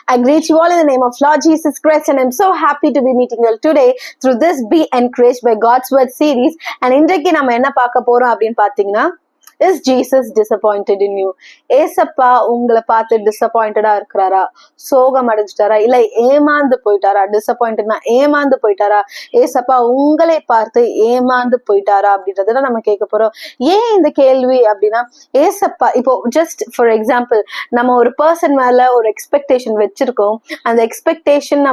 I greet you all in the name of Lord Jesus Christ, and I'm so happy to be meeting you all today through this Be Encouraged by God's Word series. And இன்றைக்கு நம்ம என்ன பார்க்க போறோம் அப்படின்னு பாத்தீங்கன்னா, is Jesus disappointed in you? ஏசப்பா உங்களை பார்த்து டிசப்பாயிண்டடா இருக்கிறாரா? சோகம் அடைஞ்சிட்டாரா? இல்ல ஏமாந்து போயிட்டாரா? டிசப்பாயிண்டட்னா ஏமாந்து போயிட்டாரா? ஏசப்பா உங்களை பார்த்து ஏமாந்து போயிட்டாரா அப்படின்றத நம்ம கேட்க போறோம். ஏன் இந்த கேள்வி அப்படின்னா, ஏசப்பா இப்போ ஜஸ்ட் ஃபார் எக்ஸாம்பிள், நம்ம ஒரு பர்சன் மேல ஒரு எக்ஸ்பெக்டேஷன் வச்சிருக்கோம். அந்த எக்ஸ்பெக்டேஷன்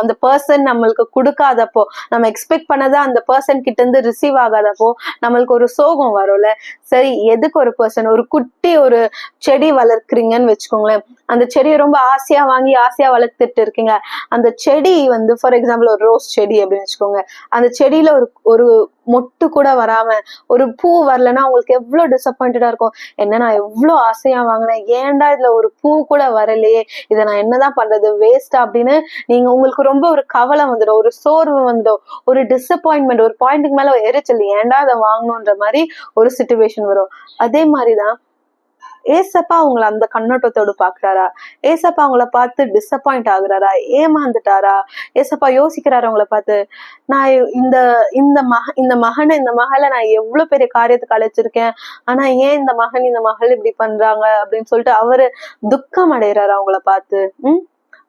அந்த பர்சன் நம்மளுக்கு கொடுக்காதப்போ, நம்ம எக்ஸ்பெக்ட் பண்ணதை அந்த பர்சன் கிட்ட இருந்து ரிசீவ் ஆகாதப்போ நம்மளுக்கு ஒரு சோகம் வரும்ல. சரி, எதுக்கு ஒரு பர்சன் ஒரு குட்டி ஒரு செடி வளர்க்குறீங்கன்னு வச்சுக்கோங்களேன். அந்த செடியை ரொம்ப ஆசையா வாங்கி ஆசையா வளர்த்துட்டு இருக்கீங்க. அந்த செடி ஃபார் எக்ஸாம்பிள் ஒரு ரோஸ் செடி அப்படின்னு வச்சுக்கோங்க. அந்த செடியில ஒரு மொட்டு கூட வராம ஒரு பூ வரலன்னா உங்களுக்கு எவ்வளவு டிசப்பாயிண்டடா இருக்கும். என்ன, நான் எவ்வளவு ஆசையா வாங்கினேன், ஏன்டா இதுல ஒரு பூ கூட வரலையே, இதை நான் என்னதான் பண்றது, வேஸ்டா அப்படின்னு நீங்க உங்களுக்கு ரொம்ப ஒரு கவலை வந்துடும், ஒரு சோர்வு வந்துடும், ஒரு டிசப்பாயின்மெண்ட், ஒரு பாயிண்ட்டுக்கு மேல எரிச்சல், ஏன்டா அதை வாங்கணும்ன்ற மாதிரி ஒரு சிச்சுவேஷன் வரும். அதே மாதிரிதான் ஏசப்பா உங்களை அந்த கண்ணோட்டத்தோடு பாக்குறாரா? ஏசப்பா உங்களை பார்த்து டிசப்பாயிண்ட் ஆகுறாரா? ஏமாந்துட்டாரா? ஏசப்பா யோசிக்கிறாரு உங்களை பார்த்து, நான் இந்த மகளை நான் எவ்வளவு பெரிய காரியத்துக்கு அழைச்சிருக்கேன், ஆனா ஏன் இந்த மகள் இப்படி பண்றாங்க அப்படின்னு சொல்லிட்டு அவரு துக்கம் அடைகிறாரா உங்களை பார்த்து?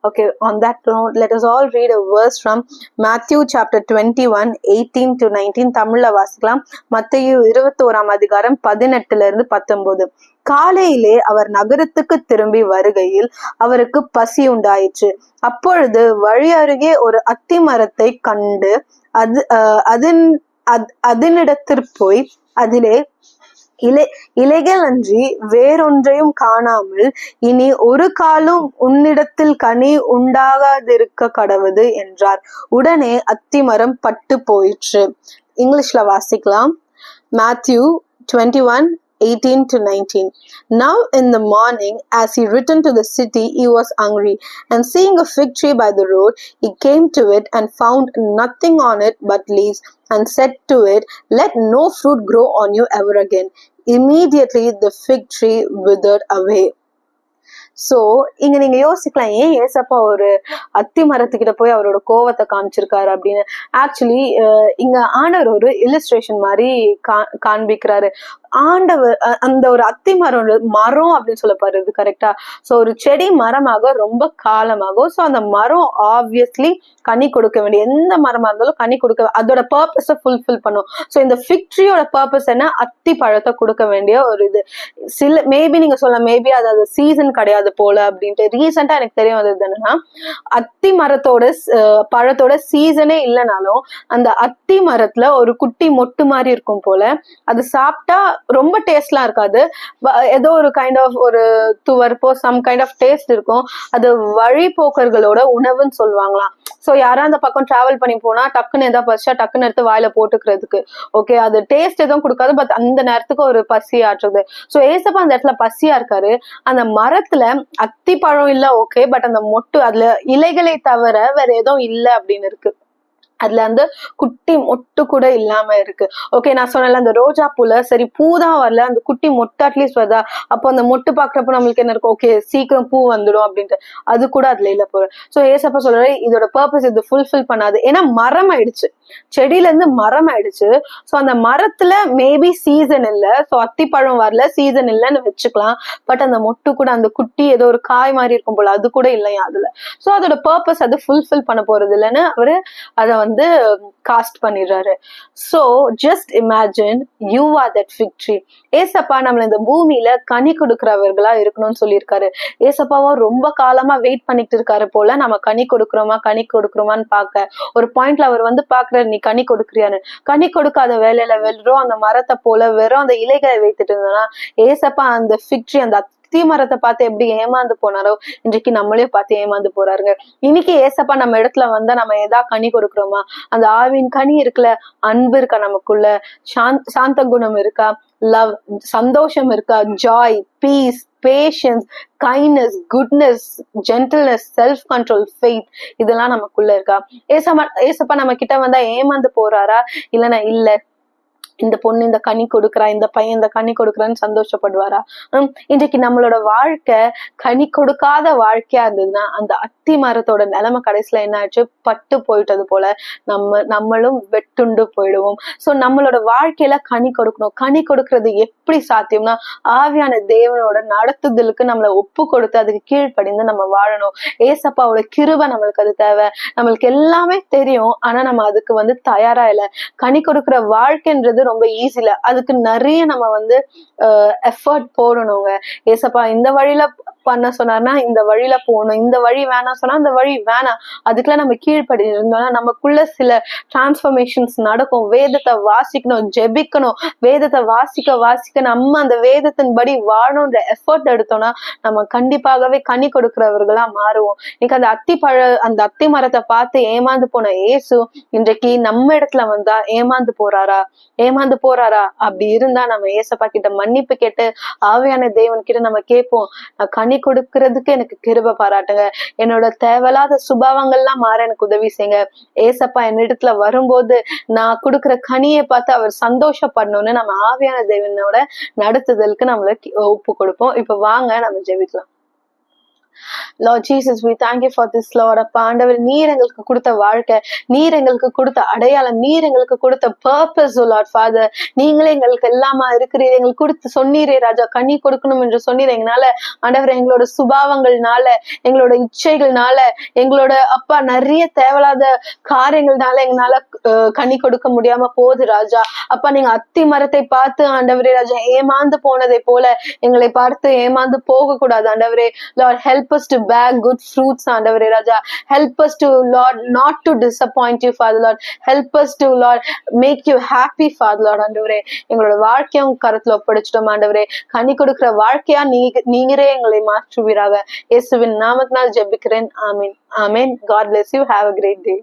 Okay, on that note, let us all read a verse from Matthew chapter 21, 18 to 19. தமிழ்ல வாசிக்கலாம். மத்தேயு 21ஆம் அதிகாரம் 18-19. காலையிலே அவர் நகரத்துக்கு திரும்பி வருகையில் அவருக்கு பசி உண்டாயிற்று. அப்பொழுது வழி அருகே ஒரு அத்தி மரத்தை கண்டு அதனிடத்திற் போய் அதிலே இலைகள் அன்றி வேறொன்றையும் காணாமல், இனி ஒரு காலும் உன்னிடத்தில் கனி உண்டாகாதிருக்க கடவுது என்றார். உடனே அத்திமரம் பட்டு போயிற்று. இங்கிலீஷ்ல வாசிக்கலாம். Matthew 21, 18-19. Now in the morning, as he returned to the city, he was hungry, and seeing a fig tree by the road, he came to it and found nothing on it but leaves, and said to it, "Let no fruit grow on you ever again." Immediately the fig tree withered away. So இங்க நீங்க யோசிக்கலாம், ஏன் ஏசப்பா ஒரு அத்தி மரத்துக்கிட்ட போய் அவரோட கோவத்தை காமிச்சிருக்காரு அப்படின்னு. ஆக்சுவலி இங்க ஆண்டவர் ஒரு இல்லஸ்ட்ரேஷன் மாதிரி காண்பிக்கிறாரு. ஆண்டவர் அந்த ஒரு அத்தி மரம் அப்படின்னு சொல்லப்படுறது இது கரெக்டா? சோ ஒரு செடி மரமாக ரொம்ப காலமாகும். சோ அந்த மரம் ஆப்வியஸ்லி கனி கொடுக்க வேண்டிய, எந்த மரமா இருந்தாலும் கனி கொடுக்க, அதோட பர்பஸை ஃபுல்ஃபில் பண்ணும். சோ இந்த ஃபிக் ட்ரீயோட பர்பஸ் என்ன? அத்தி பழத்தை கொடுக்க வேண்டிய ஒரு இது. மேபி நீங்க சொல்லலாம், மேபி அது சீசன் கிடையாது போல அப்படின்ட்டு. ரீசெண்டா எனக்கு தெரிய வந்தது என்னன்னா, அத்தி மரத்தோட பழத்தோட சீசனே இல்லைனாலும் அந்த அத்தி மரத்துல ஒரு குட்டி மொட்டு மாதிரி இருக்கும் போல. அது சாப்பிட்டா ரொம்ப டேஸ்ட்லாம் இருக்காது, ஏதோ ஒரு கைண்ட் ஆஃப் ஒரு துவர்ப்போ சம் கைண்ட் ஆஃப் டேஸ்ட் இருக்கும். அது வழிபோக்கர்களோட உணவுன்னு சொல்லுவாங்களாம். சோ யாரா அந்த பக்கம் டிராவல் பண்ணி போனா டக்குன்னு எதாவது பசிச்சா டக்குன்னு எடுத்து வாயில போட்டுக்கிறதுக்கு. ஓகே, அது டேஸ்ட் எதுவும் கொடுக்காது, பட் அந்த நேரத்துக்கு ஒரு பசி ஆற்றுறது. சோ ஏசப்பா அந்த இடத்துல பசியா இருக்காரு. அந்த மரத்துல அத்தி பழம் இல்ல, ஓகே, பட் அந்த மொட்டு, அதுல இலைகளை தவிர வேற எதுவும் இல்ல அப்படின்னு இருக்கு. அதுல அந்த குட்டி மொட்டு கூட இல்லாம இருக்கு. ஓகே, நான் சொன்னல அந்த ரோஜா பூல சரி பூதான் வரல, அந்த குட்டி மொட்டு அட்லீஸ்ட் வருதா? அப்போ அந்த மொட்டு பாக்குறப்ப நம்மளுக்கு என்ன இருக்கும்? ஓகே, சீக்கிரம் பூ வந்துடும் அப்படின்ட்டு. அது கூட அதுல இல்ல போற. சோ ஏசப்பா சொல்றாரு, இதோட பர்பஸ் இது ஃபுல்ஃபில் பண்ணாது. ஏன்னா மரம் ஆயிடுச்சு, செடியில இருந்து மரம் ஆயிடுச்சு. சோ அந்த மரத்துல மேபி சீசன் இல்ல, சோ அத்திப்பழம் வரல, சீசன் இல்லைன்னு வச்சுக்கலாம். பட் அந்த மொட்டு கூட, அந்த குட்டி ஏதோ ஒரு காய் மாதிரி இருக்கும் போல, அது கூட இல்லையா அதுல. சோ அதோட பர்பஸ் அது ஃபுல்ஃபில் பண்ண போறது இல்லைன்னு அவரு அதை காஸ்ட் பண்ணிடுறாரு. So just imagine you are that fig tree. ஏசப்பா நம்மள இந்த பூமியில கனி கொடுக்கிறவர்களா இருக்கணும்னு சொல்லியிருக்காரு. ஏசப்பாவும் ரொம்ப காலமா வெயிட் பண்ணிட்டு இருக்காரு போல, நம்ம கனி கொடுக்குறோமான்னு பார்க்க. ஒரு பாயிண்ட்ல அவர் பாக்குறாரு, நீ கனி கொடுக்குறியான்னு. கனி கொடுக்காத வேலையில வெறும் அந்த மரத்தை போல வெறும் அந்த இலைகளை வைத்துட்டு இருந்தோம்னா, ஏசப்பா அந்த ஃபிக் ட்ரீ, அந்த அத்தி மரத்தை பார்த்து எப்படி ஏமாந்து போனாரோ, இன்றைக்கு நம்மளே பார்த்து ஏமாந்து போறாருங்க. இன்னைக்கு ஏசப்பா நம்ம இடத்துல வந்தா நம்ம ஏதா கனி கொடுக்குறோமா? அந்த ஆவின் கனி இருக்குல்ல, அன்பு இருக்கா நமக்குள்ள, சாந்த குணம் இருக்கா, லவ் சந்தோஷம் இருக்கா, joy, peace, patience, kindness, goodness, gentleness, self control, faith, இதெல்லாம் நமக்குள்ள இருக்கா? ஏசப்பா நம்ம கிட்ட வந்தா ஏமாந்து போறாரா? இல்லைன்னா இல்ல இந்த பொண்ணு இந்த கனி கொடுக்குறா, இந்த பையன் இந்த கனி கொடுக்குறான்னு சந்தோஷப்படுவாரா? இன்றைக்கு நம்மளோட வாழ்க்கை கனி கொடுக்காத வாழ்க்கையா இருந்ததுன்னா அந்த அத்தி மரத்தோட நிலைமை கடைசியில என்ன ஆச்சு, பட்டு போயிட்டது போல நம்மளும் வெட்டுண்டு போயிடுவோம். சோ நம்மளோட வாழ்க்கையில கனி கொடுக்கணும். கனி கொடுக்கறது எப்படி சாத்தியம்னா ஆவியான தேவனோட நடத்துதலுக்கு நம்மளை ஒப்பு கொடுத்து அதுக்கு கீழ்ப்படிந்து நம்ம வாழணும். ஏசப்பாவோட கிருபை நம்மளுக்கு அது தேவை. நம்மளுக்கு எல்லாமே தெரியும், ஆனா நம்ம அதுக்கு தயாரா இல்லை. கனி கொடுக்குற வாழ்க்கைன்றது ரொம்ப ஈஸில, அதுக்கு நிறைய நம்ம எஃபர்ட் போடணுங்க. ஏசப்பா இந்த வழியில பண்ண சொன்னார்னா இந்த வழியில போகணும், இந்த வழி வேணாம் சொன்னா இந்த வழி வேணாம். அதுக்கெல்லாம் நம்ம கீழ்ப்படி இருந்தோம்னா நமக்குள்ள சில டிரான்ஸ்பர்மேஷன்ஸ் நடக்கும். வேதத்தை வாசிக்கணும், ஜெபிக்கணும். வேதத்தை வாசிக்க நம்ம அந்த வேதத்தின் படி வாழணுன்ற எஃபர்ட் எடுத்தோம்னா நம்ம கண்டிப்பாகவே கனி கொடுக்கிறவர்களா மாறுவோம். இன்னைக்கு அந்த அத்தி மரத்தை பார்த்து ஏமாந்து போன இயேசு இன்றைக்கு நம்ம இடத்துல வந்தா ஏமாந்து போறாரா? அப்படி இருந்தா நம்ம ஏசப்பா கிட்ட மன்னிப்பு கேட்டு ஆவியான தேவன் கிட்ட நம்ம கேட்போம், நான் கனி கொடுக்கறதுக்கு எனக்கு கிருபை பாராட்டுங்க, என்னோட தேவையில்லாத சுபாவங்கள்லாம் மாற எனக்கு உதவி செய்யுங்க. ஏசப்பா என்னிடத்துல வரும்போது நான் கொடுக்குற கனியை பார்த்து அவர் சந்தோஷப்படணும்னு நம்ம ஆவியான தேவனோட நடத்துதலுக்கு நம்மள ஒப்பு கொடுப்போம். இப்ப வாங்க நம்ம ஜெபிக்கலாம். Lord Jesus, we thank you for this, Lord. அப்பா ஆண்டவர், நீர் எங்களுக்கு கொடுத்த வாழ்க்கை, நீர் எங்களுக்கு கொடுத்த அடையாளம், நீர் எங்களுக்கு கொடுத்த பர்பஸ், Lord Father. நீங்களே எங்களுக்கு எல்லாமா இருக்கிறீர். எங்களுக்கு கொடுத்து சொன்னீரே ராஜா, கனி கொடுக்கணும் என்று சொன்னீர். எங்களால ஆண்டவர் எங்களோட சுபாவங்கள்னால, எங்களோட இச்சைகள்னால, எங்களோட அப்பா நிறைய தேவையில்லாத காரியங்கள்னால எங்களால கனி கொடுக்க முடியாம போகுது ராஜா. அப்பா நீங்க அத்தி மரத்தை பார்த்து ஆண்டவரே ராஜா ஏமாந்து போனதை போல எங்களை பார்த்து ஏமாந்து போக கூடாது ஆண்டவரே. Lord, help us to bear good fruits, ஆண்டவரே ராஜா. Help us to, Lord, not to disappoint you, Father Lord. Help us to, Lord, make you happy, Father Lord. ஆண்டவரே எங்களோட வாழ்க்கையை உங்க கரத்துல ஒப்படைச்சிட்டோம் ஆண்டவரே. கனி கொடுக்கிற வாழ்க்கையா நீங்களே எங்களை மாற்றுவீராக. இயேசுவின் நாமத்தினால் ஜெபிக்கிறேன். ஆமீன். God bless you. Have a great day.